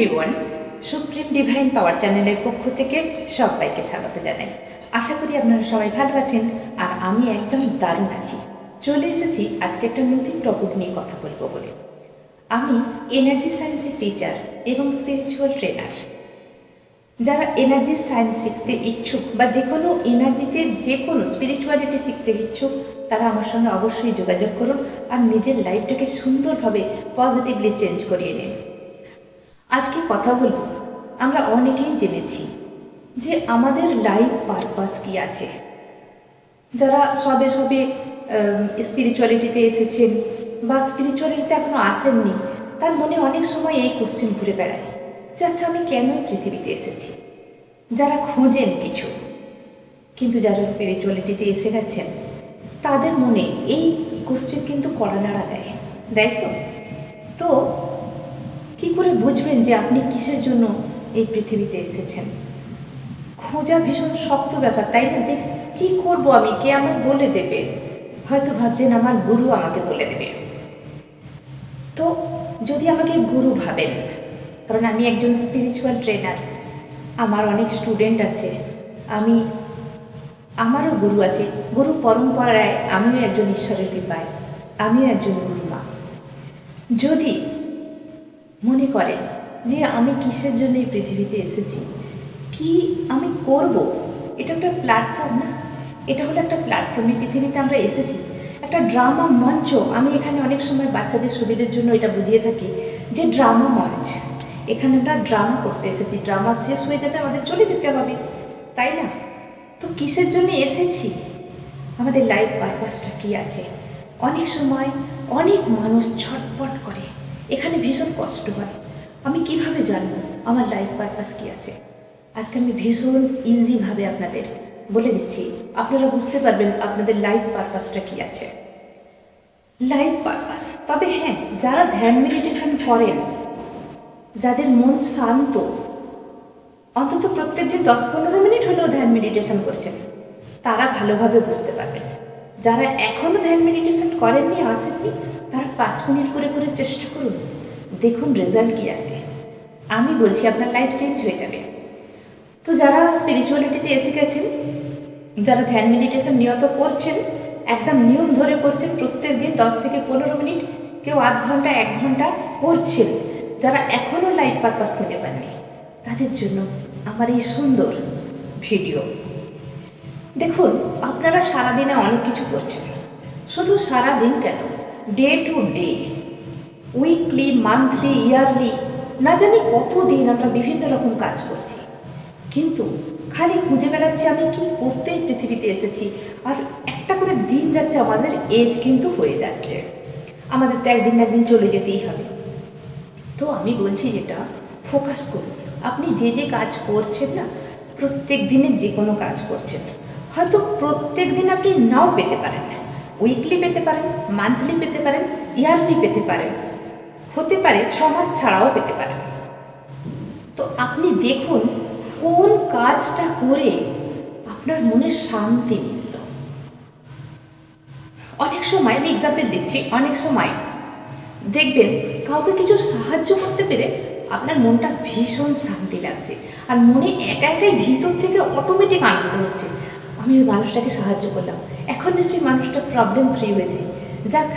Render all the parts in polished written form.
Everyone, supreme divine পাওয়ার চ্যানেলের পক্ষ থেকে সবাইকে স্বাগত জানাই। আশা করি আপনারা সবাই ভালো আছেন আর আমি একদম দারুণ আছি। চলে এসেছি আজকে একটা নতুন টপিক নিয়ে কথা বলবো বলে। আমি এনার্জি সায়েন্সের টিচার এবং স্পিরিচুয়াল ট্রেনার। যারা এনার্জি সায়েন্স শিখতে ইচ্ছুক বা যে কোনো এনার্জিতে যে কোনো স্পিরিচুয়ালিটি শিখতে ইচ্ছুক, তারা আমার সঙ্গে অবশ্যই যোগাযোগ করুন আর নিজের লাইফটাকে সুন্দরভাবে পজিটিভলি চেঞ্জ করিয়ে নিন। আজকে কথা বলবো, আমরা অনেকেই জেনেছি যে আমাদের লাইফ পারপাস কী আছে। যারা সবে সবে স্পিরিচুয়ালিটিতে এসেছেন বা স্পিরিচুয়ালিটিতে এখনও আসেননি, তার মনে অনেক সময় এই কোশ্চেন ঘুরে বেড়ায় যে আচ্ছা আমি কেনই পৃথিবীতে এসেছি। যারা খোঁজেন কিছু, কিন্তু যারা স্পিরিচুয়ালিটিতে এসে গেছেন তাদের মনে এই কোশ্চেন কিন্তু কড়া নাড়া দেয় তো কি করে বুঝবেন যে আপনি কিসের জন্য এই পৃথিবীতে এসেছেন? খোঁজা ভীষণ শক্ত ব্যাপার, তাই না? যে কি করব আমি, কে আমাকে বলে দেবে? হয়তো ভাবছেন আমার গুরু আমাকে বলে দেবে। তো যদি আমাকে গুরু ভাবেন, কারণ আমি একজন স্পিরিচুয়াল ট্রেনার, আমার অনেক স্টুডেন্ট আছে, আমারও গুরু আছে, গুরু পরম্পরায় আমিও একজন ঈশ্বরের কৃপায় আমিও একজন গুরুমা। যদি মনে করেন যে আমি কিসের জন্য এই পৃথিবীতে এসেছি, কি আমি করব, এটা একটা প্ল্যাটফর্ম না? এটা হলো একটা প্ল্যাটফর্ম। এই পৃথিবীতে আমরা এসেছি একটা ড্রামা মঞ্চ। আমি এখানে অনেক সময় বাচ্চাদের সুবিধার জন্য এটা বুঝিয়ে থাকি যে ড্রামা মঞ্চ, এখানে আমরা ড্রামা করতে এসেছি। ড্রামা শেষ হয়ে যাবে, আমাদের চলে যেতে হবে, তাই না? তো কিসের জন্য এসেছি, আমাদের লাইফ পারপাসটা কী আছে? অনেক সময় অনেক মানুষ ছটপট করে, এখানে ভীষণ কষ্ট হয়, আমি কিভাবে জানবো আমার লাইফ পারপাস কী আছে? আজকে আমি ভীষণ ইজিভাবে আপনাদের বলে দিচ্ছি, আপনারা বুঝতে পারবেন আপনাদের লাইফ পারপাসটা কী আছে। লাইফ পারপাস, তবে হ্যাঁ, যারা ধ্যান মেডিটেশন করেন, যাদের মন শান্ত, অন্তত প্রত্যেকদিন 10-15 মিনিট হলেও ধ্যান মেডিটেশন করছেন, তারা ভালোভাবে বুঝতে পারবেন। যারা এখনও ধ্যান মেডিটেশন করেননি, আসেননি, তারা 5 মিনিট করে করে চেষ্টা করুন, দেখুন রেজাল্ট কী আসে। আমি বলছি আপনার লাইফ চেঞ্জ হয়ে যাবে। তো যারা স্পিরিচুয়ালিটিতে এসে গেছেন, যারা ধ্যান মেডিটেশন নিয়ত করছেন, একদম নিয়ম ধরে করছেন, প্রত্যেক দিন 10 থেকে 15 মিনিট, কেউ আধ ঘন্টা 1 ঘন্টা করছেন, যারা এখনও লাইফ পারপাস খুঁজে পাননি, তাদের জন্য আমার এই সুন্দর ভিডিও। দেখুন, আপনারা সারাদিনে অনেক কিছু করছেন, শুধু সারাদিন কেন, day to day, weekly, monthly, yearly, না জানি কত দিন আমরা বিভিন্ন রকম কাজ করছি, কিন্তু খালি খুঁজে বেড়াচ্ছি আমি কি করতেই পৃথিবীতে এসেছি। আর একটা করে দিন যাচ্ছে, আমাদের এজ কিন্তু হয়ে যাচ্ছে, আমাদের তো একদিন না একদিন চলে যেতেই হবে। তো আমি বলছি যেটা, ফোকাস করুন। আপনি যে যে কাজ করছেন না, প্রত্যেক দিনে যে কোনো কাজ করছেন, হয়তো প্রত্যেক দিন আপনি নাও পেতে পারেন, উইকলি পেতে পারেন, মান্থলি পেতে পারেন, ইয়ারলি পেতে পারেন, হতে পারে 6 মাস ছাড়াও পেতে পারেন। তো আপনি দেখুন কোন কাজটা করে আপনার মনে শান্তি মিলল। অনেক সময়, আমি এক্সাম্পল দিচ্ছি, অনেক সময় দেখবেন কাউকে কিছু সাহায্য করতে পেরে আপনার মনটা ভীষণ শান্তি লাগছে, আর মনে একা একাই ভিতর থেকে অটোমেটিক আনন্দ হচ্ছে, আমি ওই মানুষটাকে সাহায্য করলাম, এখন নিশ্চয়ই মানুষটা প্রবলেম ফ্রি হয়েছে, যাক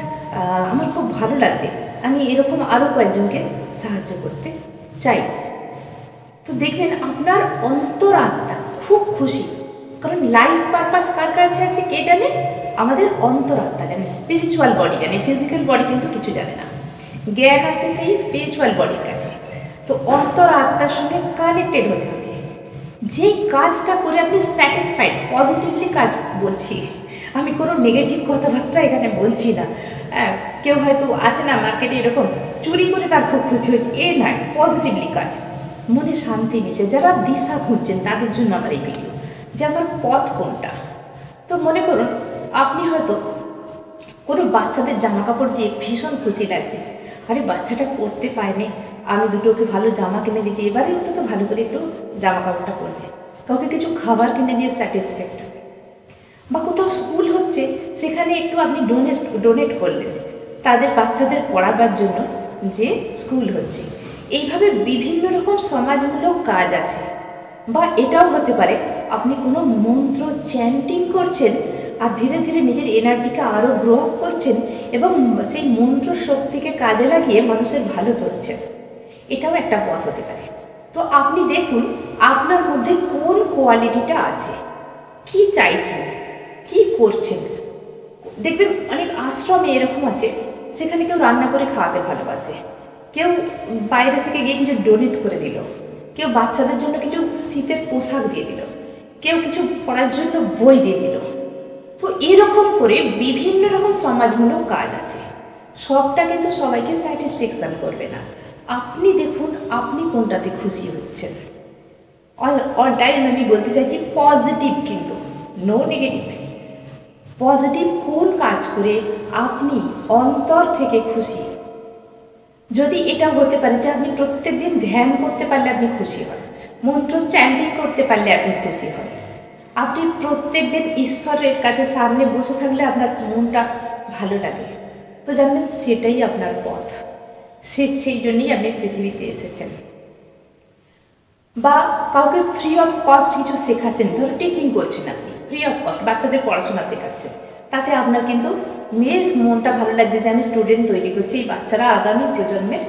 আমার খুব ভালো লাগছে, আমি এরকম আরও কয়েকজনকে সাহায্য করতে চাই। তো দেখবেন আপনার অন্তরাত্মা খুব খুশি, কারণ লাইফ পারপাস কার কাছে আছে কে জানে? আমাদের অন্তরাত্মা জানে, স্পিরিচুয়াল বডি জানে, ফিজিক্যাল বডি কিন্তু কিছু জানে না। জ্ঞান আছে সেই স্পিরিচুয়াল বডির কাছে। তো অন্তরাত্মার সঙ্গে কানেক্টেড হতে হবে। যেই কাজটা করে আপনি স্যাটিসফাইড, পজিটিভলি কাজ বলছি, আমি কোনো নেগেটিভ কথাবার্তা এখানে বলছি না। কেউ হয়তো আছে না মার্কেটে এরকম চুরি করে তার খুব খুশি হয়েছে, এ নয়, পজিটিভলি কাজ, মনে শান্তি মিলছে। যারা দিশা খুঁজছেন তাদের জন্য আমার এই ভিডিও, যে আমার পথ কোনটা। তো মনে করুন আপনি হয়তো কোনো বাচ্চাদের জামা কাপড় দিয়ে ভীষণ খুশি লাগছে, আরে বাচ্চাটা পরতে পায়নি, আমি দুটোকে ভালো জামা কিনে দিয়েছি, এবারে তো ভালো করে একটু জামা কাপড়টা পরবে। কাউকে কিছু খাবার কিনে দিয়ে স্যাটিসফ্যাক্ট, বা কোথাও স্কুল হচ্ছে সেখানে একটু আপনি ডোনেট করলেন তাদের বাচ্চাদের পড়াবার জন্য, যে স্কুল হচ্ছে, এইভাবে বিভিন্ন রকম সমাজমূলক কাজ আছে। বা এটাও হতে পারে আপনি কোনো মন্ত্র চ্যান্টিং করছেন আর ধীরে ধীরে নিজের এনার্জিকে আরও গ্রো আপ করছেন এবং সেই মন্ত্র শক্তিকে কাজে লাগিয়ে মানুষের ভালো করছেন। এটাও একটা পথ হতে পারে। তো আপনি দেখুন আপনার মধ্যে কোন কোয়ালিটিটা আছে, কি চাইছেন, কি করছেন। দেখবেন অনেক আশ্রমে এরকম আছে, সেখানে কেউ রান্না করে খাওয়াতে ভালোবাসে, কেউ বাইরে থেকে গিয়ে কিছু ডোনেট করে দিল, কেউ বাচ্চাদের জন্য কিছু শীতের পোশাক দিয়ে দিল, কেউ কিছু পড়ার জন্য বই দিয়ে দিল। তো এরকম করে বিভিন্ন রকম সমাজমূলক কাজ আছে। সবটা কিন্তু সবাইকে স্যাটিসফ্যাকশন করবে না। আপনি দেখুন আপনি কোনটাতে খুশি হচ্ছেন। অল টাইম আমি বলতে চাইছি পজিটিভ, কিন্তু নো নেগেটিভ। পজিটিভ কোন কাজ করে আপনি অন্তর থেকে খুশি। যদি এটা হতে পারে যে আপনি প্রত্যেক দিন ধ্যান করতে পারলে আপনি খুশি হন, মন্ত্র চ্যান্টিং করতে পারলে আপনি খুশি হন, আপনি প্রত্যেক দিন ঈশ্বরের কাছে সামনে বসে থাকলে আপনার মনটা ভালো লাগে, তো জানবেন সেটাই আপনার পথ। সেই জন্যই আপনি পৃথিবীতে এসেছেন। বা কাউকে ফ্রি অফ কস্ট কিছু শেখাচ্ছেন, ধরো টিচিং করছেন, আপনি ফ্রি অফ কস্ট বাচ্চাদের পড়াশোনা শেখাচ্ছেন, তাতে আপনার কিন্তু বেশ মনটা ভালো লাগছে যে আমি স্টুডেন্ট তৈরি করছি, এই বাচ্চারা আগামী প্রজন্মের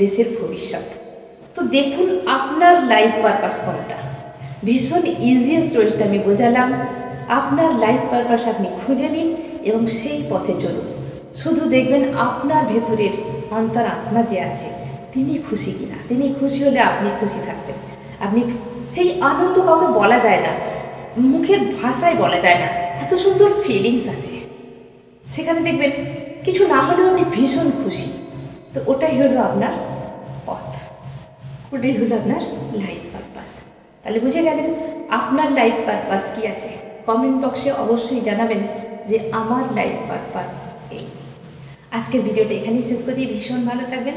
দেশের ভবিষ্যৎ। তো দেখুন আপনার লাইফ পারপাস কোনটা। ভীষণ ইজিয়েস্ট ওয়েটা আমি বোঝালাম। আপনার লাইফ পারপাস আপনি খুঁজে নিন এবং সেই পথে চলুন। শুধু দেখবেন আপনার ভেতরের অন্তরাত্মা যে আছে তিনি খুশি কিনা। তিনি খুশি হলে আপনি খুশি থাকবেন। আপনি সেই আনন্দ কাউকে বলা যায় না, মুখের ভাষায় বলা যায় না, এত সুন্দর ফিলিংস আছে সেখানে। দেখবেন কিছু না হলেও আপনি ভীষণ খুশি। তো ওটাই হলো আপনার পথ, ওটাই হলো আপনার লাইফ পারপাস। তাহলে বুঝে গেলেন আপনার লাইফ পারপাস কি আছে। কমেন্ট বক্সে অবশ্যই জানাবেন যে আমার লাইফ পারপাস এই। আজকের ভিডিওটা এখানেই শেষ করছি। ভীষণ ভালো থাকবেন।